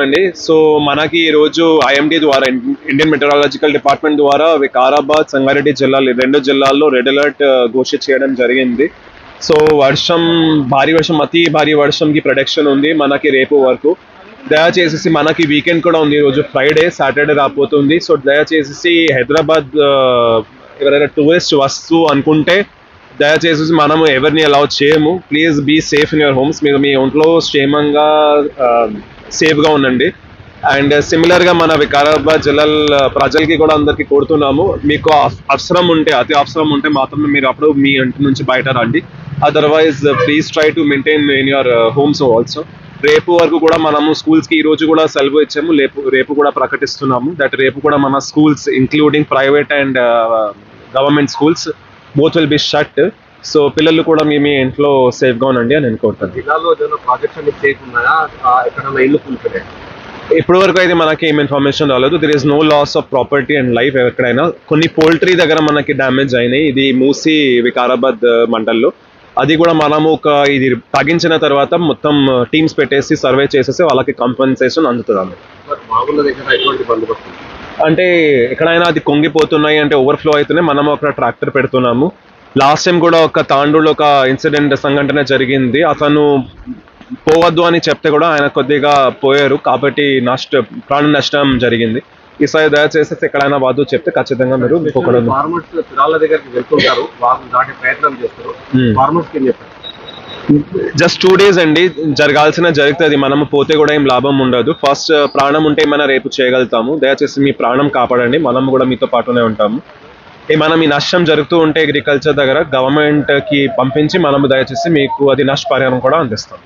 చేస్తున్నామండి. సో మనకి ఈ రోజు ఐఎండీ ద్వారా ఇండియన్ మెటీరియాలజికల్ డిపార్ట్మెంట్ ద్వారా వికారాబాద్, సంగారెడ్డి జిల్లాలు 2 జిల్లాల్లో రెడ్ అలర్ట్ ఘోషిత చేయడం జరిగింది. సో భారీ వర్షం, అతి భారీ వర్షంకి ప్రొడక్షన్ ఉంది మనకి రేపు వరకు. దయచేసి మనకి వీకెండ్ కూడా ఉంది, ఈరోజు ఫ్రైడే, సాటర్డే రాబోతుంది. సో దయచేసి హైదరాబాద్ ఎవరైనా టూరిస్ట్ వస్తూ అనుకుంటే దయచేసి మనము ఎవరిని అలౌ చేయము. Please be safe in your homes. మీరు మీ ఒంట్లో క్షేమంగా సేఫ్గా ఉండండి. అండ్ సిమిలర్గా మన వికారాబాద్ జిల్లా ప్రజలకి కూడా అందరికీ కోరుతున్నాము, మీకు అవసరం ఉంటే, అతి అవసరం ఉంటే మాత్రమే మీరు అప్పుడు మీ ఇంటి నుంచి బయట రండి. Otherwise please try to maintain in your homes also. రేపు వరకు కూడా మనము స్కూల్స్కి ఈ రోజు కూడా సెలవు ఇచ్చాము, రేపు కూడా ప్రకటిస్తున్నాము దట్ రేపు కూడా మన schools including private and government schools both will be shut. So పిల్లలు కూడా మీ ఇంట్లో సేఫ్గా ఉండండి అని అనుకుంటాను. ఇప్పటి వరకు అయితే మనకి ఏం ఇన్ఫర్మేషన్ రాలేదు. There is no loss of property and life ఎక్కడైనా. కొన్ని పోల్ట్రీ దగ్గర మనకి డ్యామేజ్ అయినాయి, ఇది మూసి వికారాబాద్ మండల్లో. అది కూడా మనము ఇది తగ్గించిన తర్వాత మొత్తం టీమ్స్ పెట్టేసి సర్వే చేసేసి వాళ్ళకి కంపెన్సేషన్ అందుతుంది. అంటే ఎక్కడైనా అది కొంగిపోతున్నాయి అంటే ఓవర్ఫ్లో అవుతున్నాయి, మనము ఒక ట్రాక్టర్ పెడుతున్నాము. లాస్ట్ టైం కూడా ఒక తాండూలో ఒక సంఘటన జరిగింది. అతను పోవద్దు అని చెప్తే కూడా ఆయన కొద్దిగా పోయారు, కాబట్టి ప్రాణ నష్టం జరిగింది. ఈసారి దయచేసి ఎక్కడైనా వద్దు చెప్తే ఖచ్చితంగా మీరు జస్ట్ 2 days అండి జరుగుతుంది. మనము పోతే కూడా ఏం లాభం ఉండదు. ఫస్ట్ ప్రాణం ఉంటే ఏమైనా రేపు చేయగలుగుతాము. దయచేసి మీ ప్రాణం కాపాడండి, మనము కూడా మీతో పాటునే ఉంటాము. ఏమైనా మీ నష్టం జరుగుతూ ఉంటే అగ్రికల్చర్ దగ్గర గవర్నమెంట్కి పంపించి మనము దయచేసి మీకు అది నష్టపరిహారం కూడా అందిస్తాం.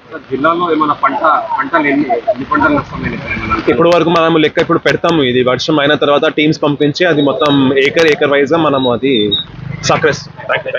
ఇప్పుడు వరకు మనము లెక్క ఇప్పుడు పెడతాము, ఇది వర్షం అయిన తర్వాత టీమ్స్ పంపించి అది మొత్తం ఏకర్ వైజ్గా మనము అది సక్సెస్.